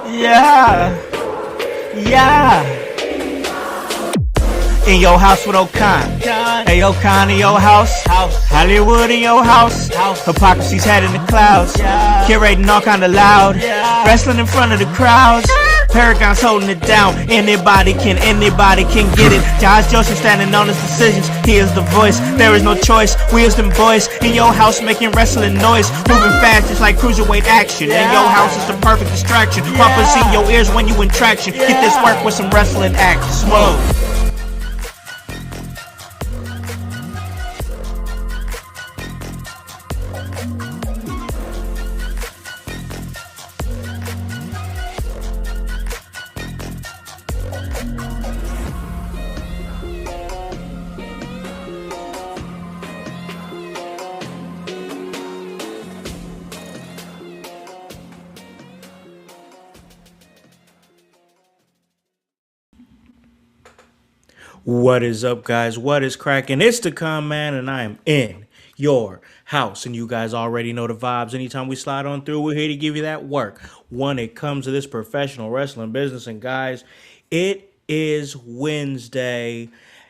Yeah, yeah. In your house with O'Con. Hey, O'Con in your house. Hollywood in your house. Hypocrisy's head in the clouds. Curating all kind of loud. Wrestling in front of the crowds. Paragon's holding it down. Anybody can get it. Josh Joseph standing on his decisions. He is the voice. There is no choice. Wheels them boys in your house making wrestling noise. Moving fast just like cruiserweight action. In your house is the perfect distraction. Pumpers in your ears when you in traction. Get this work with some wrestling action. Smoke. What is up, guys? What is cracking? It's the Con Man, and I am in your house. And you guys already know the vibes. Anytime we slide on through, we're here to give you that work when it comes to this professional wrestling business. And guys, it is Wednesday,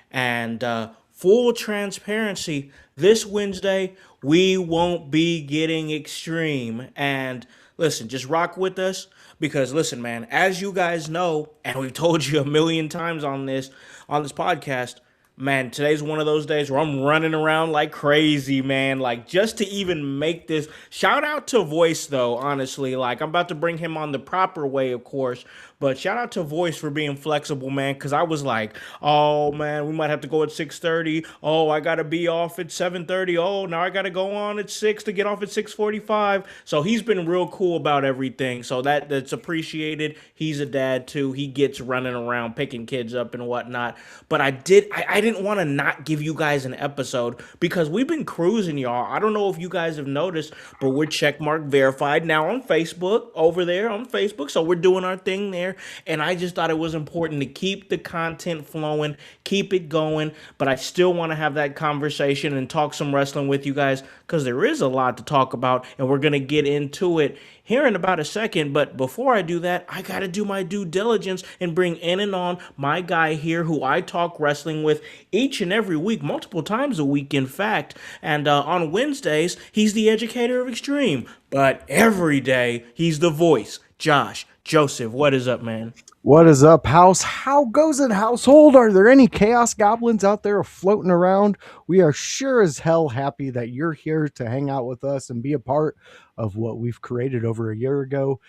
and full transparency, this Wednesday we won't be getting extreme. And listen, just rock with us. Because listen, man, as you guys know, and we've told you a million times on this podcast, man, today's one of those days where I'm running around like crazy, man. Like, just to even make this. Shout out to Voice, though, honestly. Like, I'm about to bring him on the proper way, of course. But shout out to Voice for being flexible, man. Because I was like, oh, man, we might have to go at 6:30. Oh, I got to be off at 7:30. Oh, now I got to go on at 6 to get off at 6:45. So he's been real cool about everything. So that's appreciated. He's a dad, too. He gets running around picking kids up and whatnot. But I didn't want to not give you guys an episode because we've been cruising, y'all. I don't know if you guys have noticed, but we're checkmark verified now on Facebook, over there on Facebook. So we're doing our thing there. And I just thought it was important to keep the content flowing, keep it going. But I still want to have that conversation and talk some wrestling with you guys because there is a lot to talk about. And we're going to get into it here in about a second. But before I do that, I got to do my due diligence and bring in and on my guy here who I talk wrestling with each and every week, multiple times a week, in fact. And on Wednesdays, he's the educator of Extreme. But every day, he's the voice. Josh Joseph, what is up, man? What is up, house? How goes it, household? Are there any chaos goblins out there floating around? We are sure as hell happy that you're here to hang out with us and be a part of what we've created over a year ago.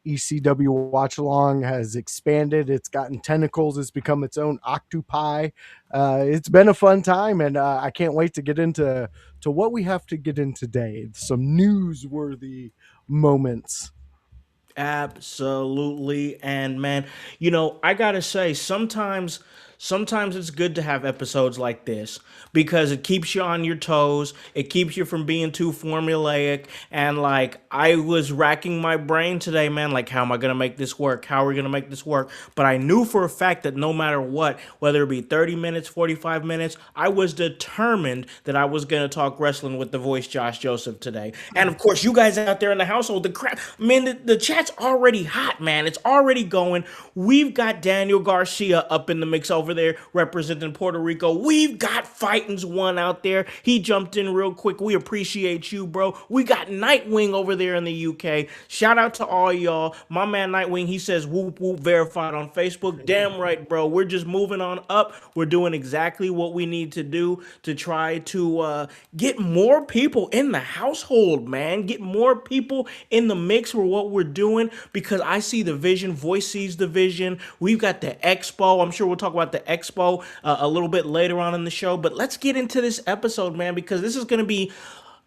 ECW Watch Along has expanded. It's gotten tentacles. It's become its own octopi. It's been a fun time, and I can't wait to get into what we have to get in today. Some newsworthy moments. Absolutely. And man, you know, I gotta say, sometimes it's good to have episodes like this because it keeps you on your toes. It keeps you from being too formulaic. And like, I was racking my brain today, man, like, how am I gonna make this work? How are we gonna make this work? But I knew for a fact that no matter what, whether it be 30 minutes, 45 minutes, I was determined that I was gonna talk wrestling with the voice Josh Joseph today. And of course, you guys out there in the household, the crap, man, the chat's already hot, man. It's already going. We've got Daniel Garcia up in the mix over there representing Puerto Rico. We've got Fighting's One out there. He jumped in real quick. We appreciate you, bro. We got Nightwing over there in the UK. Shout out to all y'all. My man Nightwing, he says whoop whoop verified on Facebook. Damn right, bro. We're just moving on up. We're doing exactly what we need to do to try to get more people in the household, man. Get more people in the mix for what we're doing because I see the vision. Voice sees the vision. We've got the expo. I'm sure we'll talk about the expo a little bit later on in the show, but let's get into this episode, man, because this is going to be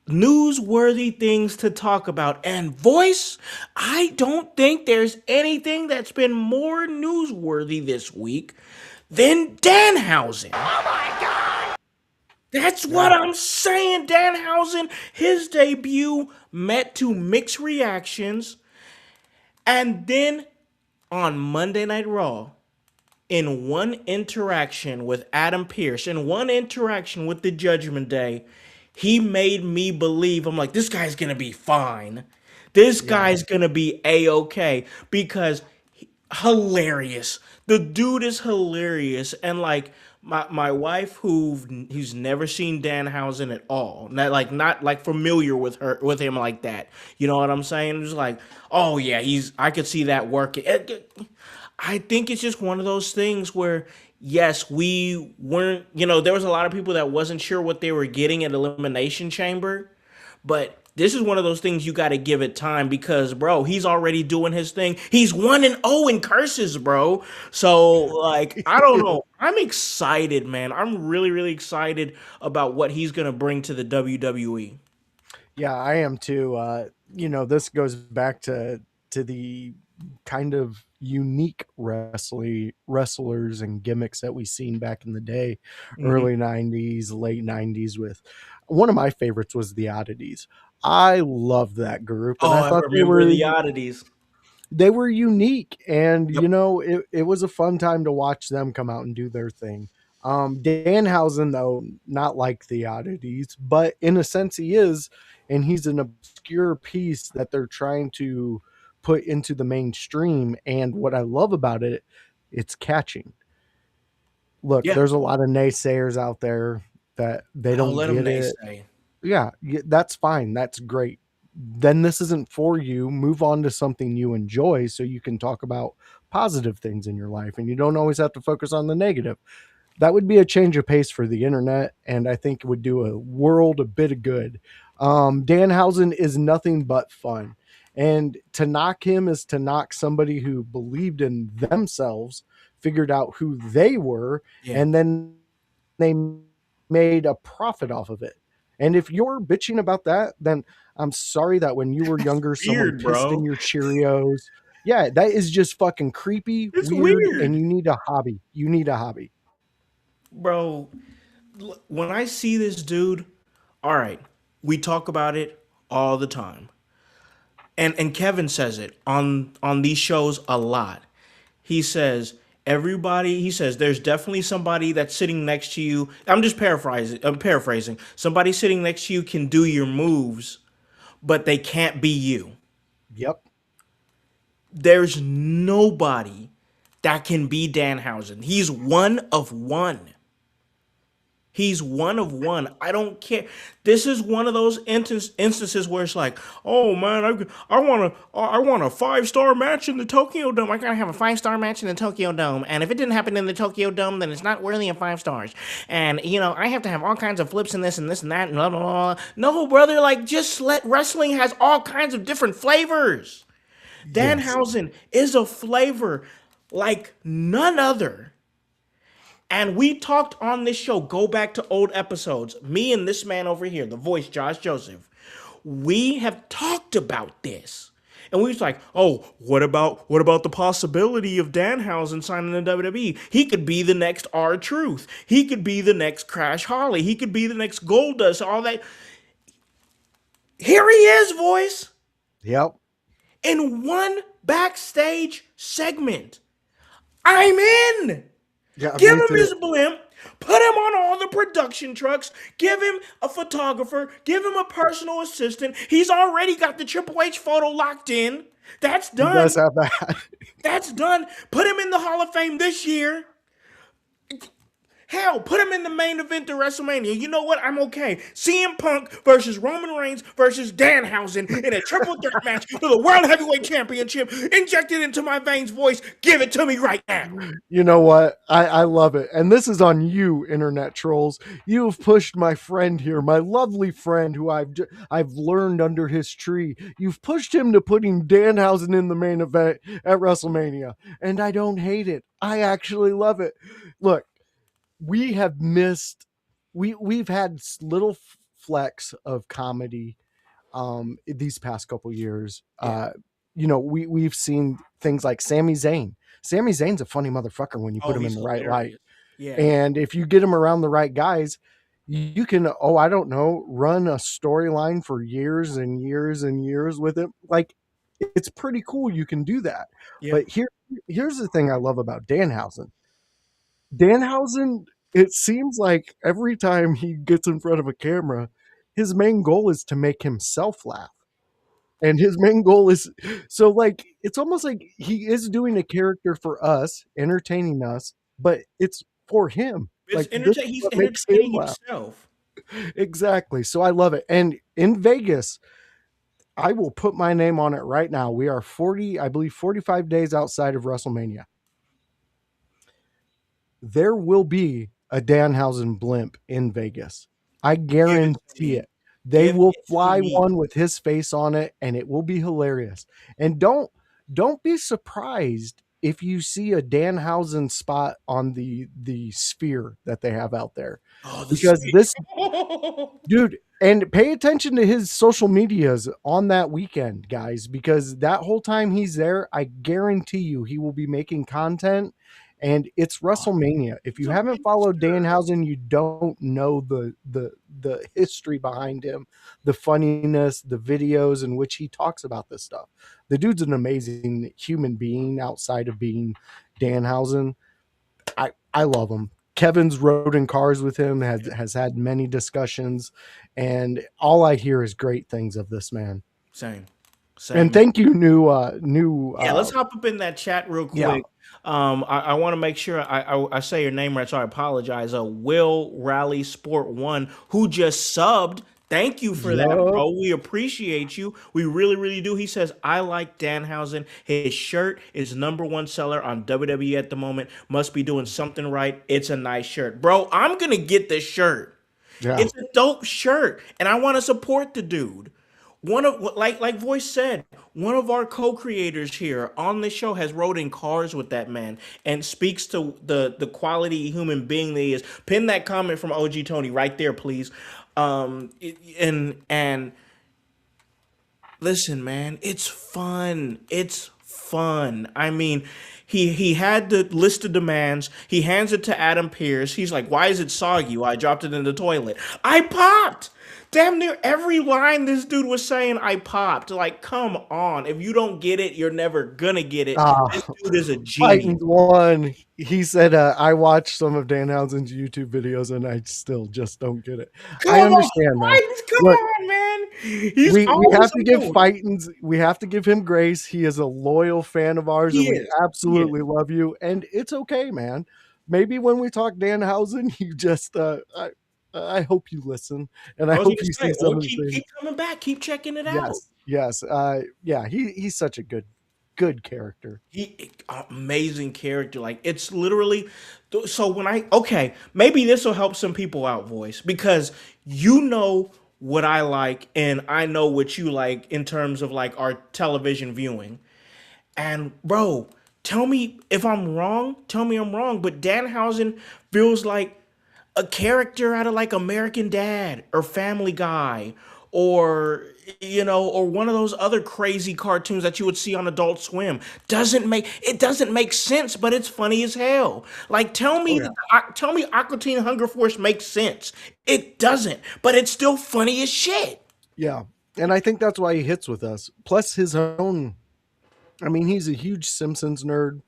newsworthy things to talk about. And Voice, I don't think there's anything that's been more newsworthy this week than Danhausen. Oh my God! That's what I'm saying. Danhausen, his debut met to mixed reactions. And then on Monday Night Raw, in one interaction with Adam Pearce, in one interaction with the Judgment Day, he made me believe, I'm like, this guy's gonna be fine. This Yeah. guy's gonna be a-okay because hilarious. The dude is hilarious, and like my wife who's never seen Danhausen at all, not like familiar with him like that. You know what I'm saying? It's like, oh yeah, I could see that working. I think it's just one of those things where yes, we weren't, there was a lot of people that wasn't sure what they were getting at Elimination Chamber, but this is one of those things you got to give it time because, bro, he's already doing his thing. He's 1-0 in curses, bro. So, like, I don't know. I'm excited, man. I'm really, really excited about what he's going to bring to the WWE. Yeah, I am too. This goes back to the kind of unique wrestlers and gimmicks that we seen back in the day, Mhm. early '90s, late '90s. With one of my favorites was the Oddities. I loved that group, and Oh, I I thought remember the oddities. they were unique, and Yep. it was a fun time to watch them come out and do their thing. Danhausen, though, not like the Oddities, but in a sense he is, and he's an obscure piece that they're trying to put into the mainstream. And what I love about it, it's catching. Look, Yeah. there's a lot of naysayers out there that they Oh, don't let him get it. naysay. Yeah, that's fine. That's great. Then this isn't for you. Move on to something you enjoy so you can talk about positive things in your life and you don't always have to focus on the negative. That would be a change of pace for the internet, and I think it would do a world a bit of good. Danhausen is nothing but fun. And to knock him is to knock somebody who believed in themselves, figured out who they were, Yeah. and then they made a profit off of it. And if you're bitching about that, then I'm sorry that when you were younger, someone Weird, pissed in bro. your Cheerios. Yeah, that is just fucking creepy, It's weird, and weird. you need a hobby. You need a hobby. Bro, when I see this dude, all right, we talk about it all the time. And Kevin says it on these shows a lot. He says he says there's definitely somebody that's sitting next to you. I'm paraphrasing. Somebody sitting next to you can do your moves, but they can't be you. Yep. There's nobody that can be Danhausen. He's one of one. He's one of one. I don't care. This is one of those instances where it's like, oh man, I want a 5-star match in the Tokyo Dome. I gotta have a 5-star match in the Tokyo Dome, and if it didn't happen in the Tokyo Dome, then it's not worthy of 5 stars. And I have to have all kinds of flips in this and this and that and blah blah blah. No, brother, like just let wrestling has all kinds of different flavors. Yes. Danhausen is a flavor like none other. And we talked on this show, go back to old episodes. Me and this man over here, the voice, Josh Joseph, we have talked about this. And we was like, oh, what about the possibility of Danhausen signing the WWE? He could be the next R Truth. He could be the next Crash Holly. He could be the next Goldust. All that. Here he is, voice, Yep. in one backstage segment. I'm in. Yeah, Give me him too. his blimp. Put him on all the production trucks. Give him a photographer. Give him a personal assistant. He's already got the Triple H photo locked in. That's He does done. have that. That's done. Put him in the Hall of Fame this year. Hell, put him in the main event of WrestleMania. You know what? I'm okay. CM Punk versus Roman Reigns versus Danhausen in a triple threat match for the World Heavyweight Championship. Injected into my veins, voice. Give it to me right now. You know what? I love it. And this is on you, internet trolls. You have pushed my friend here, my lovely friend who I've learned under his tree. You've pushed him to putting Danhausen in the main event at WrestleMania. And I don't hate it. I actually love it. Look, we have missed we've had little flecks of comedy these past couple years. Yeah. We've seen things like Sami Zayn. Sami Zayn's a funny motherfucker when you put Oh, him in he's the right light. hilarious. Yeah. And if you get him around the right guys, you can, I don't know, run a storyline for years and years and years with it. Like, it's pretty cool you can do that. Yeah. But here's the thing I love about Danhausen. Danhausen, it seems like every time he gets in front of a camera, his main goal is to make himself laugh. And his main goal is so like it's almost like he is doing a character for us, entertaining us, but it's for him. It's Like this is he's what makes him entertaining laugh. himself. Exactly. So I love it. And in Vegas, I will put my name on it right now. We are 40, I believe 45 days outside of WrestleMania. There will be a Danhausen blimp in Vegas. I Give it to guarantee me. it. They Give will it to fly me. one with his face on it and it will be hilarious. And don't be surprised if you see a Danhausen spot on the sphere that they have out there. Oh, the Because sweet. this dude, and pay attention to his social medias on that weekend, guys, because that whole time he's there, I guarantee you he will be making content. And it's WrestleMania. If He's you a haven't big followed sure. Danhausen, you don't know the history behind him, the funniness, the videos in which he talks about this stuff. The dude's an amazing human being outside of being Danhausen. I love him. Kevin's rode in cars with him, has had many discussions, and all I hear is great things of this man. Same. And Same. thank you, new Yeah, let's hop up in that chat real yeah, quick. I want to make sure I say your name right, so I apologize. Will Rally Sport One, who just subbed. Thank you for that, yup, bro. We appreciate you. We really, really do. He says, I like Danhausen. His shirt is number one seller on WWE at the moment. Must be doing something right. It's a nice shirt. Bro, I'm gonna get this shirt. yeah, It's a dope shirt, and I want to support the dude. One of like Voice said, one of our co-creators here on this show has rode in cars with that man and speaks to the quality human being that he is. Pin that comment from OG Tony right there, please. And listen, man, it's fun. It's fun. I mean, he had the list of demands. He hands it to Adam Pierce. He's like, "Why is it soggy? Well, I dropped it in the toilet. I popped." Damn near every line this dude was saying, I popped. Like, come on. If you don't get it, you're never gonna get it. uh, This dude is a genius. Fighting one. He said, "I watched some of Danhausen's YouTube videos, and I still just don't get it." Come I on, understand, man. Titans, come Look, on, man. He's we always have to give on. Fightins, we have to give him grace. He is a loyal fan of ours, and He we is. He is. absolutely love you. And it's okay, man. Maybe when we talk Danhausen, you just I hope you listen, and I I was hope gonna you say, see or some of the keep things. coming back, keep checking it out. Yes, yes, yeah. He's such a good character. He amazing character. Like it's literally so when I okay, maybe this will help some people out, Voice, because you know what I like and I know what you like in terms of like our television viewing. And bro, tell me if I'm wrong. Tell me I'm wrong. But Danhausen feels like a character out of like American Dad or Family Guy or or one of those other crazy cartoons that you would see on Adult Swim. Doesn't make sense, but it's funny as hell. Like Oh yeah, tell me Aqua Teen Hunger Force makes sense. It doesn't, but it's still funny as shit. yeah. And I think that's why he hits with us. Plus his own. I mean, he's a huge Simpsons nerd.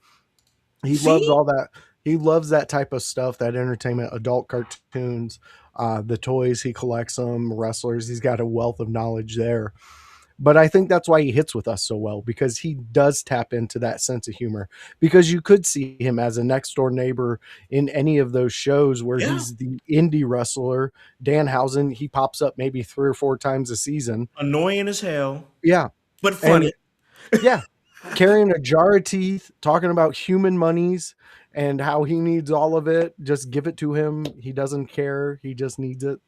He loves See? all that. He loves that type of stuff, that entertainment, adult cartoons, the toys. He collects them, wrestlers. He's got a wealth of knowledge there. But I think that's why he hits with us so well, because he does tap into that sense of humor. Because you could see him as a next door neighbor in any of those shows where Yeah. he's the indie wrestler. Danhausen, he pops up maybe 3 or 4 times a season. Annoying as hell, Yeah. but And funny. yeah, carrying a jar of teeth, talking about human monies and how he needs all of it. Just give it to him. He doesn't care. He just needs it.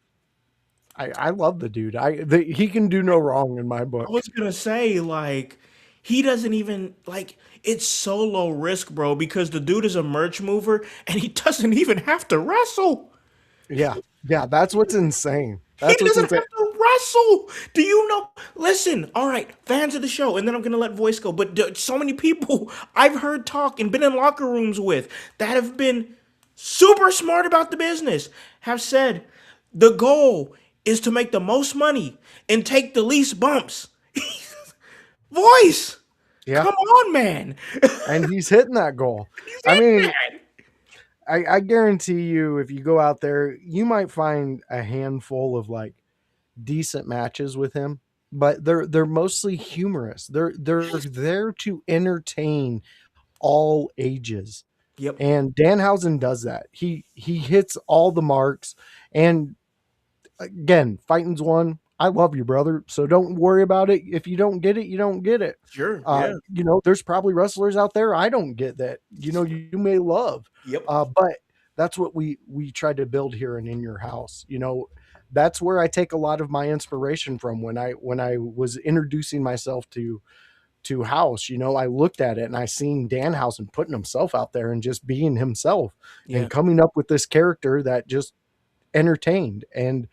I love the dude. He can do no wrong in my I book. was gonna say, like, he doesn't even like it's so low risk, bro, because the dude is a merch mover and he doesn't even have to wrestle. Yeah, yeah. That's what's insane. He That's what's doesn't insane. have to wrestle. Do you know? Listen, all right, fans of the show, and then I'm gonna let Voice go. But so many people I've heard talk and been in locker rooms with that have been super smart about the business have said the goal is to make the most money and take the least bumps. Voice, Yeah, come on, man. and he's hitting that goal. He's I in mean, that. I guarantee you, if you go out there, you might find a handful of like decent matches with him, but they're mostly humorous. They're there to entertain all ages. Yep. And Danhausen does that. He hits all the marks. And again, fighting's one. I love you, brother. So don't worry about it. If you don't get it, you don't get it. Sure. Yeah. There's probably wrestlers out there I don't get that, you may love. Yep. But that's what we tried to build here and in your house. That's where I take a lot of my inspiration from when I was introducing myself to House. I looked at it and I seen Danhausen putting himself out there and just being himself Yeah. and coming up with this character that just entertained. And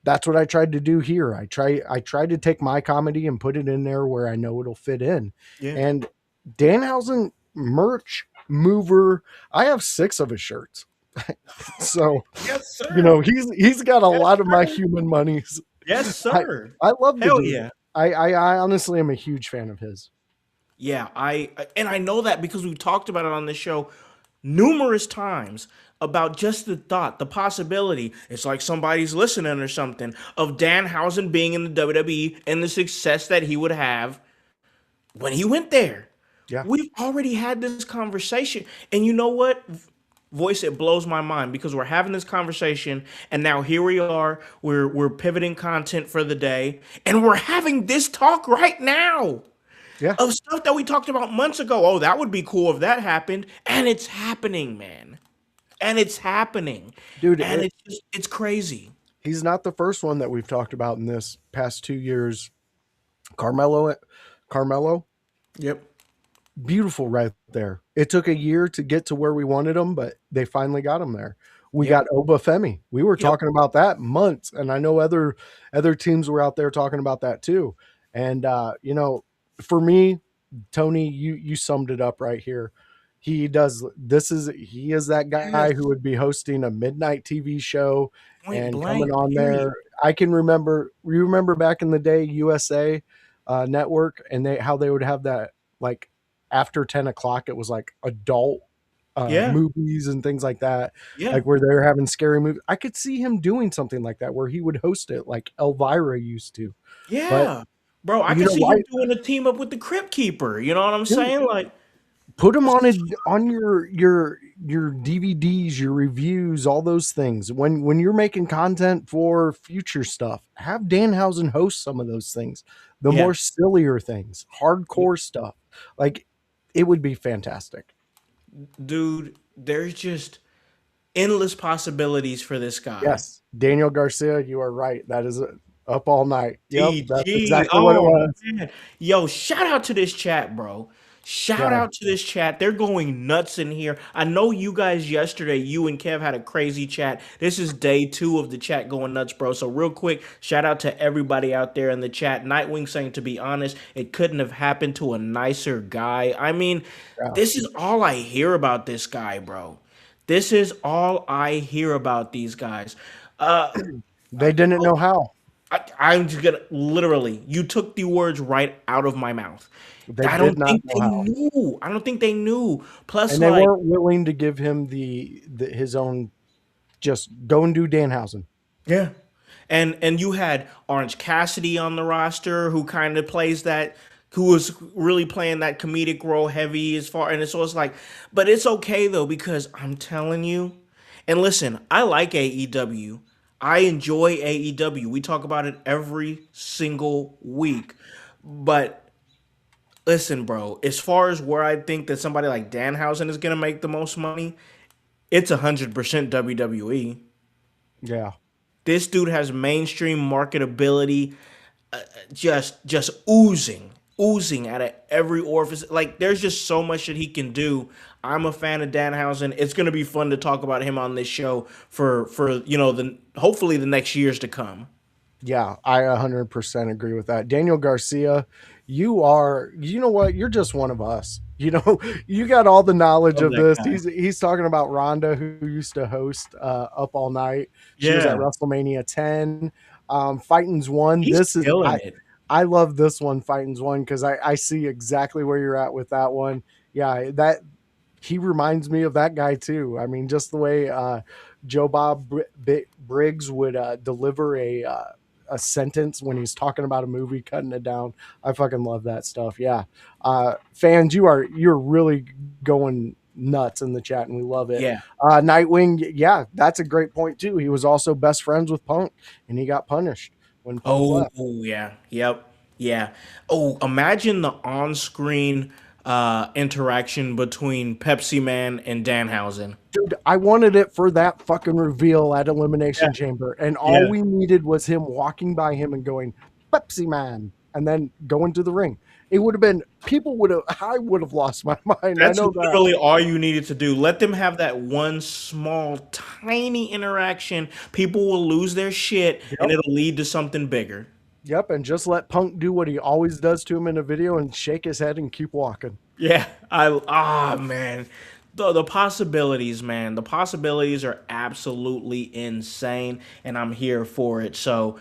that's what I tried to do here. I tried to take my comedy and put it in there where I know it'll fit in. Yeah. And Danhausen merch mover, I have 6 of his shirts. So, Yes, sir. he's got a Yes, lot of my sir. human monies. Yes, I sir. I love the Hell dude. yeah. I honestly am a huge fan of his. Yeah, I know that because we've talked about it on this show numerous times about just the thought, the possibility. It's like somebody's listening or something of Danhausen being in the WWE and the success that he would have when he went there. Yeah. We've already had this conversation. And you know what? Voice, it blows my mind because we're having this conversation and now here we are. We're pivoting content for the day and we're having this talk right now Yeah. of stuff that we talked about months ago. Oh, that would be cool if that happened. And it's happening, man. And it's happening. Dude, And it's crazy. he's not the first one that we've talked about in this past 2 years. Carmelo, Yep. beautiful right there. It took a year to get to where we wanted him, but they finally got him there. We Yep. got Obafemi. We were Yep. talking about that months, and I know other teams were out there talking about that too. And for me, Tony, you summed it up right here. He is that Yes. guy who would be hosting a midnight TV show Point and coming blank, on period. there. We remember back in the day, USA Network, and how they would have that, like, after 10 o'clock, it was like adult Yeah. movies and things like that, Yeah. like where they're having scary movies. I could see him doing something like that where he would host it like Elvira used to. But Yeah. Bro, I you can know see why? him doing a team up with the Crypt Keeper. You know what I'm Dude, saying? Like, put them on your DVDs, your reviews, all those things. When you're making content for future stuff, have Danhausen host some of those things. The yeah. more sillier things, hardcore stuff. Like, it would be fantastic. Dude, there's just endless possibilities for this guy. Yes, Daniel Garcia, you are right. That is up all night. Yep, that's DG. exactly what it Oh was. man. Yo, shout out to this chat, bro. Shout Yeah, out to this chat. They're going nuts in here. I know you guys yesterday, you and Kev had a crazy chat. This is day 2 of the chat going nuts, bro. So real quick, shout out to everybody out there in the chat. Nightwing saying, to be honest, it couldn't have happened to a nicer guy. I mean, yeah. this is all I hear about this guy, bro. This is all I hear about these guys. Uh, They didn't know how. I'm just gonna literally. You took the words right out of my mouth. They I did don't not think know they how, knew. I don't think they knew. Plus, and they like, weren't willing to give him his own. Just go and do Danhausen. yeah, and you had Orange Cassidy on the roster, who kind of plays that, who was really playing that comedic role heavy as far, and so it's like, but it's okay though because I'm telling you, and listen, I like AEW. I enjoy AEW. We talk about it every single week, but listen, bro, as far as where I think that somebody like Danhausen is gonna make the most money, it's 100% WWE. Yeah, This dude has mainstream marketability, just oozing out of every orifice. Like there's just so much that he can do. I'm a fan of Danhausen. It's gonna be fun to talk about him on this show for the hopefully the next years to come. yeah, I 100% agree with that. Daniel Garcia, you know what? You're just one of us. You got all the knowledge Love of that this. guy. He's talking about Rhonda, who used to host Up All Night. She was at Yeah, WrestleMania 10. Fighting's one. he's killing it. I love this one, Fighting's one, because I see exactly where you're at with that one. Yeah, He reminds me of that guy too. I mean, just the way Joe Bob Briggs would deliver a sentence when he's talking about a movie, cutting it down. I fucking love that stuff. Yeah, fans, you're really going nuts in the chat, and we love it. Yeah. Nightwing, yeah, that's a great point too. He was also best friends with Punk, and he got punished when Punk Oh, left. yeah. Yep. Yeah. Oh, imagine the on-screen interaction between Pepsi Man and Danhausen. Dude, I wanted it for that fucking reveal at Yeah. Elimination Chamber, and all Yeah. we needed was him walking by him and going, Pepsi Man, and then going to the ring. It would have been, I would have lost my mind. I That's know that. literally all you needed to do. Let them have that one small, tiny interaction. People will lose their shit, and Yep. it'll lead to something bigger. Yep. And just let Punk do what he always does to him in a video and shake his head and keep walking. Yeah, man, the possibilities, man, the possibilities are absolutely insane, and I'm here for it. So,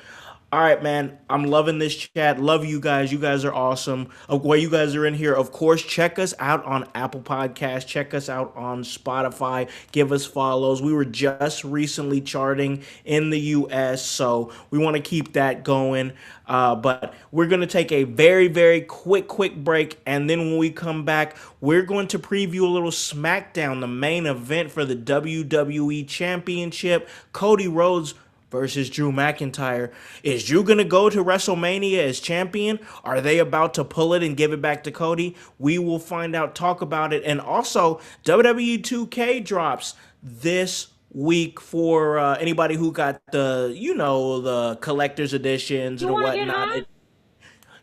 all right, man, I'm loving this chat. Love you guys. You guys are awesome. While you guys are in here, of course, check us out on Apple Podcasts. Check us out on Spotify. Give us follows. We were just recently charting in the U.S., so we want to keep that going. But we're going to take a very, very quick break. And then when we come back, we're going to preview a little SmackDown, the main event for the WWE Championship. Cody Rhodes versus Drew McIntyre. Is Drew going to go to WrestleMania as champion? Are they about to pull it and give it back to Cody? We will find out, talk about it. And also, WWE 2K drops this week for anybody who got the collector's editions and whatnot.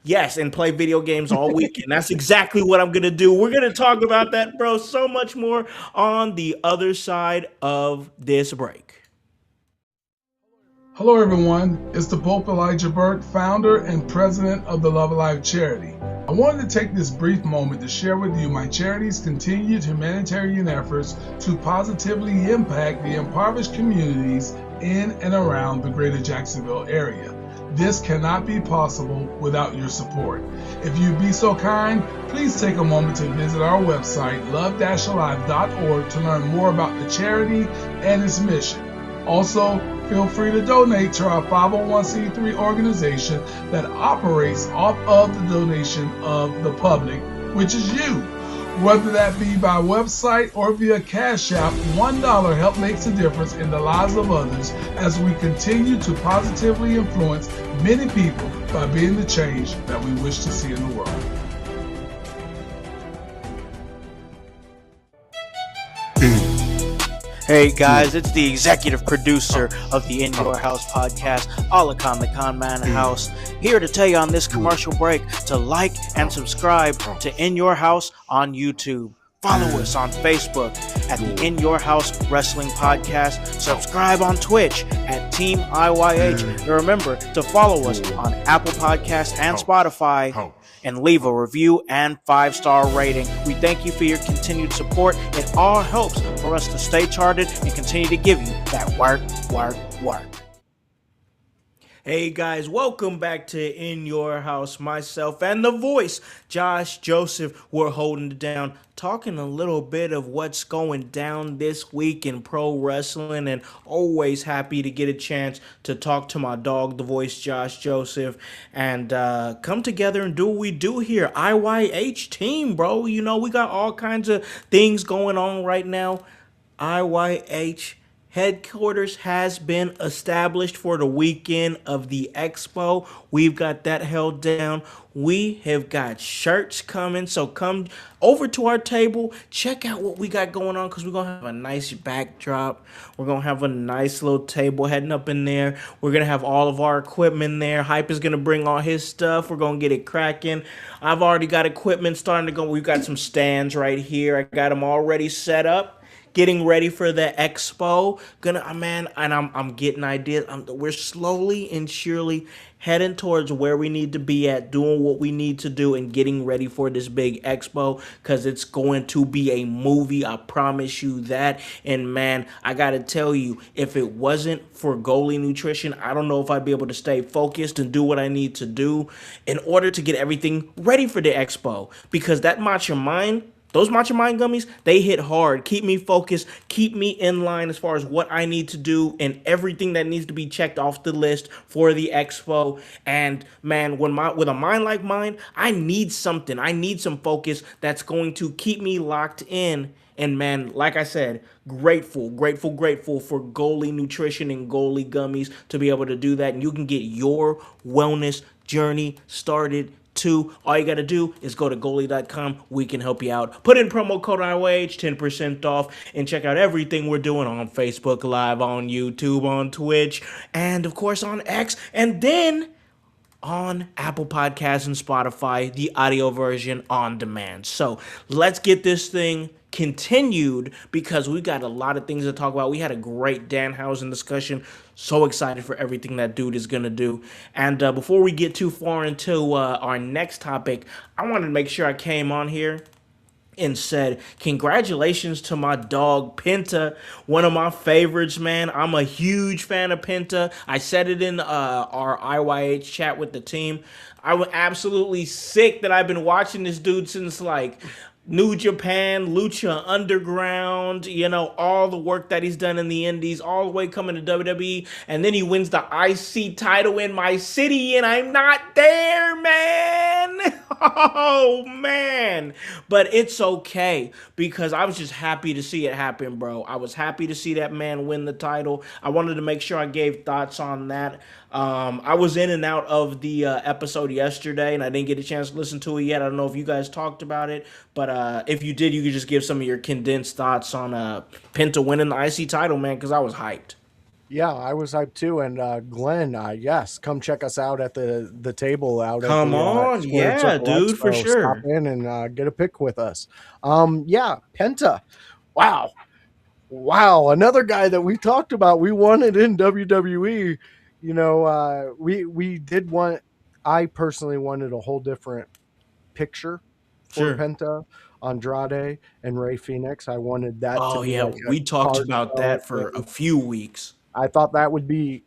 Yes, and play video games all weekend. That's exactly what I'm going to do. We're going to talk about that, bro, so much more on the other side of this break. Hello, everyone. It's the Pope Elijah Burke, founder and president of the Love Alive charity. I wanted to take this brief moment to share with you my charity's continued humanitarian efforts to positively impact the impoverished communities in and around the greater Jacksonville area. This cannot be possible without your support. If you'd be so kind, please take a moment to visit our website, love-alive.org, to learn more about the charity and its mission. Also, feel free to donate to our 501c3 organization that operates off of the donation of the public, which is you. Whether that be by website or via Cash App, $1 help makes a difference in the lives of others as we continue to positively influence many people by being the change that we wish to see in the world. Hey guys, it's the executive producer of the In Your House podcast, Alakan the Con Man House, here to tell you on this commercial break to like and subscribe to In Your House on YouTube. Follow us on Facebook at the In Your House Wrestling Podcast. Subscribe on Twitch at Team IYH. And remember to follow us on Apple Podcasts and Spotify. And leave a review and 5-star rating. We thank you for your continued support. It all helps for us to stay charted and continue to give you that work. Hey guys, welcome back to In Your House. Myself and the voice, Josh Joseph, we're holding it down, talking a little bit of what's going down this week in pro wrestling, and always happy to get a chance to talk to my dog, the voice, Josh Joseph, and come together and do what we do here. IYH team, bro. You know, we got all kinds of things going on right now. IYH headquarters has been established for the weekend of the expo. We've got that held down. We have got shirts coming, so come over to our table, check out what we got going on, because we're going to have a nice backdrop. We're going to have a nice little table heading up in there. We're going to have all of our equipment there. Hype is going to bring all his stuff. We're going to get it cracking. I've already got equipment starting to go. We've got some stands right here. I got them already set up, getting ready for the expo. I'm getting ideas. We're slowly and surely heading towards where we need to be at, doing what we need to do, and getting ready for this big expo, because it's going to be a movie. I promise you that. And man, I gotta tell you, if it wasn't for goalie nutrition, I don't know if I'd be able to stay focused and do what I need to do in order to get everything ready for the expo, because that Macho Mind, those Macho Mind gummies, they hit hard. Keep me focused. Keep me in line as far as what I need to do and everything that needs to be checked off the list for the expo. And man, with a mind like mine, I need something. I need some focus that's going to keep me locked in. And man, like I said, grateful for goalie nutrition and goalie gummies to be able to do that. And you can get your wellness journey started too. All you got to do is go to goalie.com. We can help you out. Put in promo code IOH, 10% off, and check out everything we're doing on Facebook Live, on YouTube, on Twitch, and of course on X. And then on Apple Podcasts and Spotify, the audio version on demand. So let's get this thing continued because we got a lot of things to talk about. We had a great Danhausen discussion. So excited for everything that dude is going to do. And before we get too far into our next topic, I wanted to make sure I came on here and said, congratulations to my dog Penta, one of my favorites, man. I'm a huge fan of Penta. I said it in our IYH chat with the team. I was absolutely sick that I've been watching this dude since like New Japan, Lucha Underground, all the work that he's done in the Indies, all the way coming to WWE, and then he wins the IC title in my city, and I'm not there, man. Oh, man. But it's okay, because I was just happy to see it happen, bro. I was happy to see that man win the title. I wanted to make sure I gave thoughts on that. I was in and out of the episode yesterday, and I didn't get a chance to listen to it yet. I don't know if you guys talked about it, but if you did, you could just give some of your condensed thoughts on Penta winning the IC title, man, because I was hyped. Yeah, I was hyped too. And Glenn, yes, come check us out at the table out at Come the on, Squared yeah, Circle dude, for Expo. Stop sure. in and get a pic with us. Yeah, Penta. Wow. Wow, another guy that we talked about. We wanted in WWE. We did want. I personally wanted a whole different picture for Sure. Penta, Andrade, and Ray Phoenix. I wanted that to Oh, be yeah, like we a talked about carousel that for a thing. few weeks. I thought that would be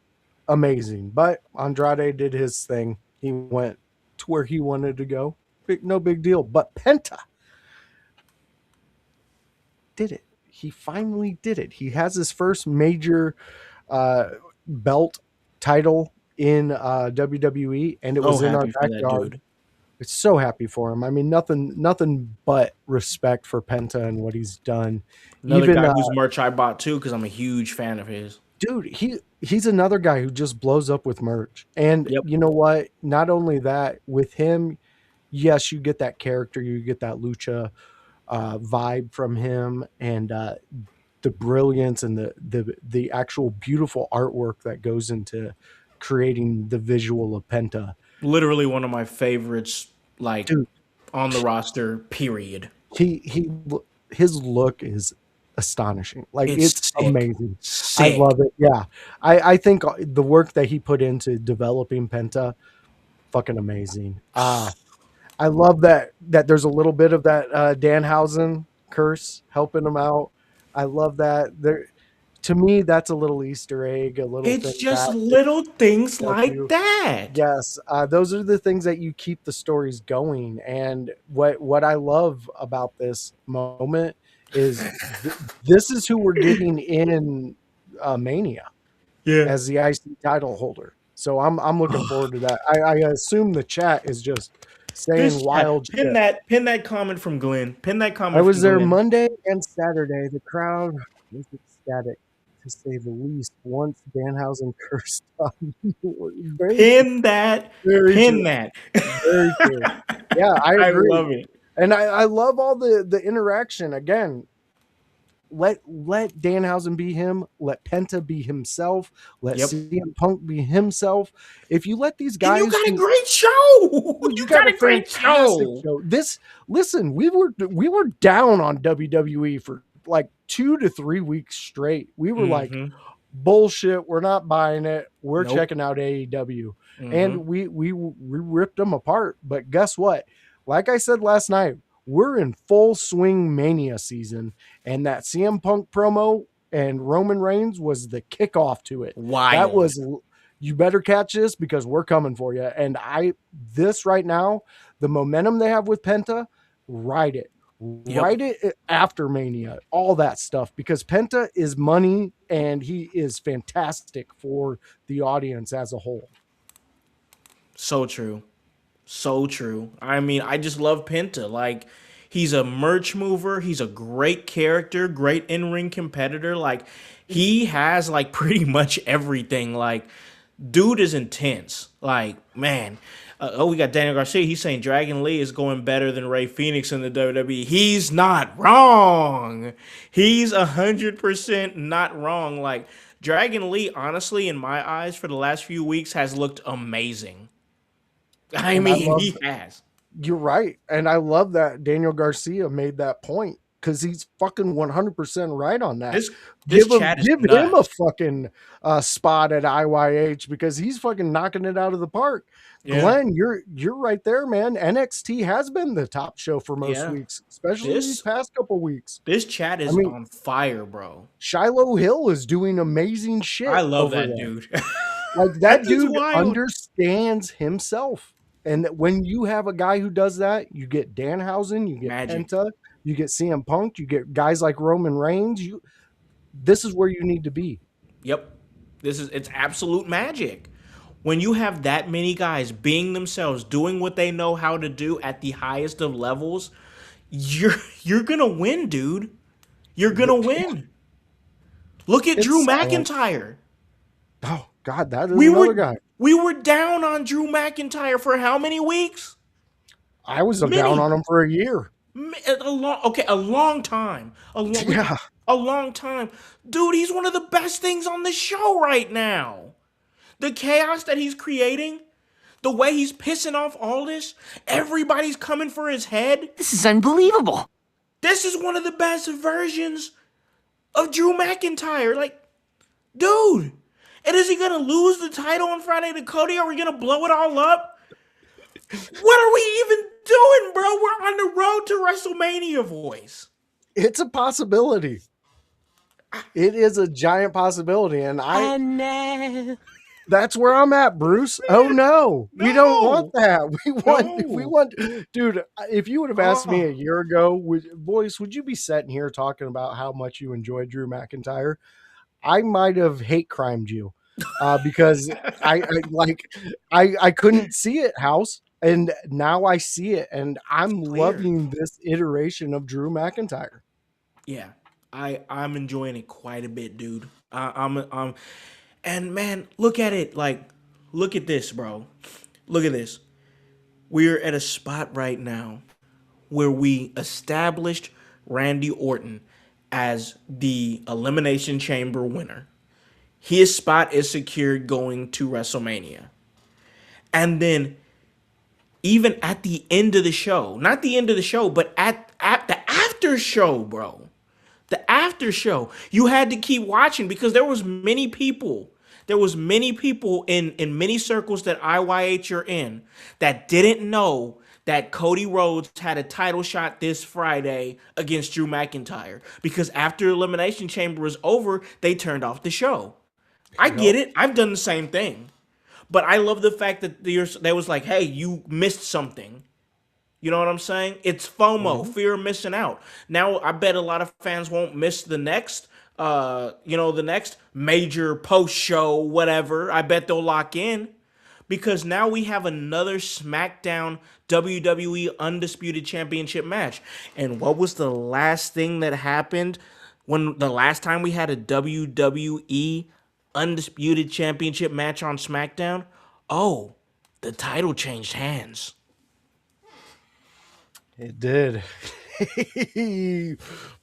amazing, but Andrade did his thing. He went to where he wanted to go. No big deal. But Penta did it. He finally did it. He has his first major uh, belt title in WWE, and it So was in our happy for that backyard. dude. It's so happy for him. I mean, nothing but respect for Penta and what he's done. Another Even guy whose merch I bought too, because I'm a huge fan of his. dude, he's another guy who just blows up with merch. And Yep. you know what? Not only that, with him, yes, you get that character, you get that lucha vibe from him, and the brilliance and the actual beautiful artwork that goes into creating the visual of Penta. Literally one of my favorites, like Dude, on the roster, period. he his look is astonishing. Like it's It's sick. amazing. I Sick. love it. Yeah. I think the work that he put into developing Penta, fucking amazing. I love that there's a little bit of that Danhausen curse helping him out. I love that. There to me, that's a little Easter egg, a little It's thing just that little things they'll like do. that. Yes, those are the things that you keep the stories going. And what I love about this moment is this is who we're getting in Mania Yeah. as the IC title holder. So I'm looking forward to that. I assume the chat is just saying This chat, wild shit. pin that comment from Glenn. Pin that I comment was from there Glenn. Monday and Saturday. The crowd was ecstatic, to say the least. Once Danhausen cursed on very true. Pin that. Very Pin true. that. Very true. Yeah, I I agree. love it. And I love all the interaction. Again, let Danhausen be him. Let Penta be himself. Let Yep. CM Punk be himself. If you let these And you guys got a who great show. you You got got a a great fantastic show. show. Listen, we were down on WWE for like 2 to 3 weeks straight. We were like, Mm-hmm. bullshit, we're not buying it. We're Nope. checking out AEW. Mm-hmm. And we ripped them apart. But guess what? Like I said last night, we're in full swing Mania season, and that CM Punk promo and Roman Reigns was the kickoff to it. That Wild. was, you better catch this because we're coming for you. And this right now, the momentum they have with Penta, ride it. Yep. Right after Mania, all that stuff, because Penta is money and he is fantastic for the audience as a whole. So true. So true. I mean, I just love Penta. Like, he's a merch mover. He's a great character, great in ring competitor. Like, he has like pretty much everything. Like, dude is intense. Like, man. We got Daniel Garcia. He's saying Dragon Lee is going better than Ray Phoenix in the WWE. He's not wrong. He's 100% not wrong. Like, Dragon Lee, honestly, in my eyes, for the last few weeks, has looked amazing. I And I mean, love, he has. you're right. And I love that Daniel Garcia made that point because he's fucking 100% right on that. This this chat is Give him a nuts. fucking spot at IYH because he's fucking knocking it out of the park. Yeah, Glenn, you're right there, man. NXT has been the top show for most yeah. weeks, especially these This past couple weeks. this chat I is mean, on fire, bro. Shiloh Hill is doing amazing I shit love over that there. dude. Like That that dude's dude wild. understands himself. And when you have a guy who does that, you get Danhausen, you get Magic. Penta, you get CM Punk, you get guys like Roman Reigns. This is where you need to be. Yep. It's absolute magic. When you have that many guys being themselves, doing what they know how to do at the highest of levels, you're you're gonna win, dude. You're gonna win. Look at Drew It's silent. McIntyre. Oh God, that is We another were guy. we were down on Drew McIntyre for how many weeks? I was down Many. on him for a year. A long time. Yeah, A long time. Dude, he's one of the best things on the show right now. The chaos that he's creating, the way he's pissing off all this, everybody's coming for his head. This is unbelievable. This is one of the best versions of Drew McIntyre. Like, dude. And is he gonna lose the title on Friday to Cody? Are we gonna blow it all up? What are we even doing, bro? We're on the road to WrestleMania, voice. it's a possibility. It is a giant possibility, and No. that's where I'm at, Bruce. Oh no, we don't want No. that. We No. want, dude. If you would have asked me a Oh, year ago, boys, would you be sitting here talking about how much you enjoy Drew McIntyre? I might have hate crimed you because I couldn't see it, House, and now I see it, and I'm clear. loving this iteration of Drew McIntyre. Yeah, I'm enjoying it quite a bit, dude. And man, look at it. Like, look at this, bro. Look at this. We're at a spot right now where we established Randy Orton as the Elimination Chamber winner. His spot is secured going to WrestleMania. And then even at the end of the show, not the end of the show, but at the after show, bro. The after show, you had to keep watching because there was many people. There was many people in many circles that IYH are in that didn't know that Cody Rhodes had a title shot this Friday against Drew McIntyre because after Elimination Chamber was over, they turned off the show. I Yep. get it. I've done the same thing. But I love the fact that they was like, hey, you missed something. You know what I'm saying? It's FOMO, Mhm. fear of missing out. Now I bet a lot of fans won't miss the next the next major post show, whatever. I bet they'll lock in. Because now we have another SmackDown WWE Undisputed Championship match. And what was the last thing that happened when the last time we had a WWE Undisputed Championship match on SmackDown? Oh, the title changed hands. It did.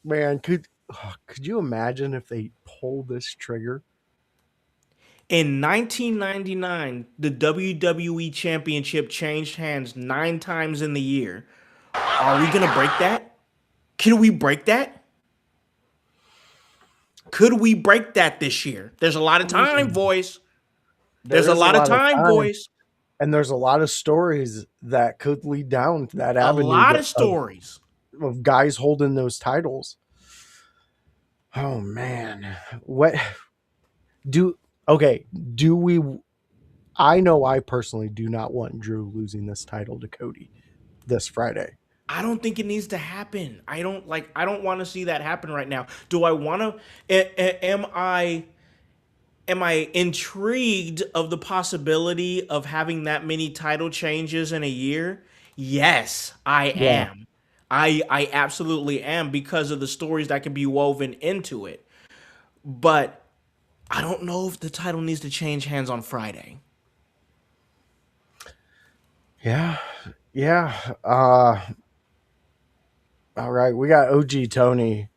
Man, could you imagine if they pulled this trigger? In 1999, the WWE Championship changed hands 9 times in the year. Are we going to break that? Can we break that? Could we break that this year? There's a lot of time, voice. There There's a is a lot of lot of time, time, voice. and there's a lot of stories that could lead down that A avenue lot of stories. of guys holding those titles. Oh man, what do? Okay, do we? I know I personally do not want Drew losing this title to Cody this Friday. I don't think it needs to happen. I don't want to see that happen right now. Do I want to am I intrigued of the possibility of having that many title changes in a year? Yes, I Yeah. am. I absolutely am because of the stories that can be woven into it. But I don't know if the title needs to change hands on Friday. Yeah. Yeah. All right. We got OG Tony.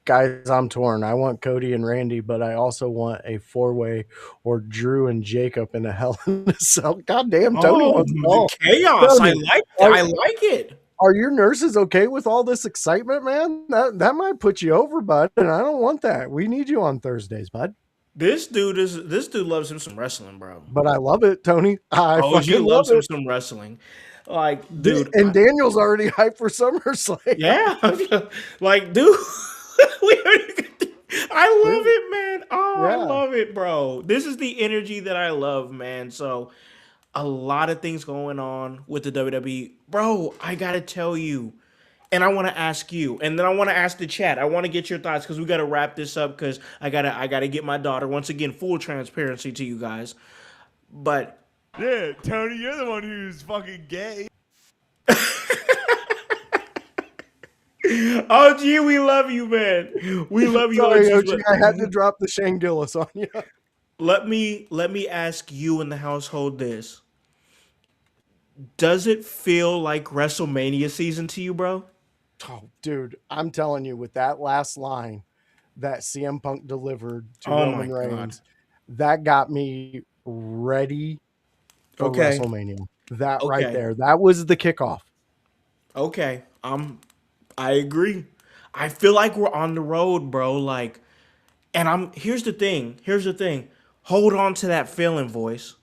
Guys, I'm torn. I want Cody and Randy, but I also want a four-way or Drew and Jacob in a Hell in a Cell. God damn, Tony Oh, wants it the all. chaos. I Tony, like it. are, I like it. are your nurses okay with all this excitement, man? That might put you over, bud, and I don't want that. We need you on Thursdays, bud. This dude loves him some wrestling, bro. But I love it, Tony. I OG fucking love loves him it. some wrestling. Like, dude, And Daniel's already hyped for SummerSlam. yeah. Like, dude, we already got I love Dude, it, man. Oh, I yeah. love it, bro. This is the energy that I love, man. So, a lot of things going on with the WWE. Bro, I got to tell you, and I want to ask you, and then I want to ask the chat. I want to get your thoughts because we got to wrap this up because I gotta get my daughter once again. Full transparency to you guys, but Yeah, Tony, you're the one who's fucking gay. oh gee, we love you, man. We love you, Sorry, OG. OG, I had to drop the Shane Gillis on you. Let me ask you in the household this: does it feel like WrestleMania season to you, bro? Oh, dude, I'm telling you, with that last line that CM Punk delivered to Oh my Roman god. Reigns, that got me ready for Okay. WrestleMania. That right Okay. there, that was the kickoff. Okay. I agree. I feel like we're on the road, bro. Like, and I'm here's the thing. Here's the thing. Hold on to that feeling, voice.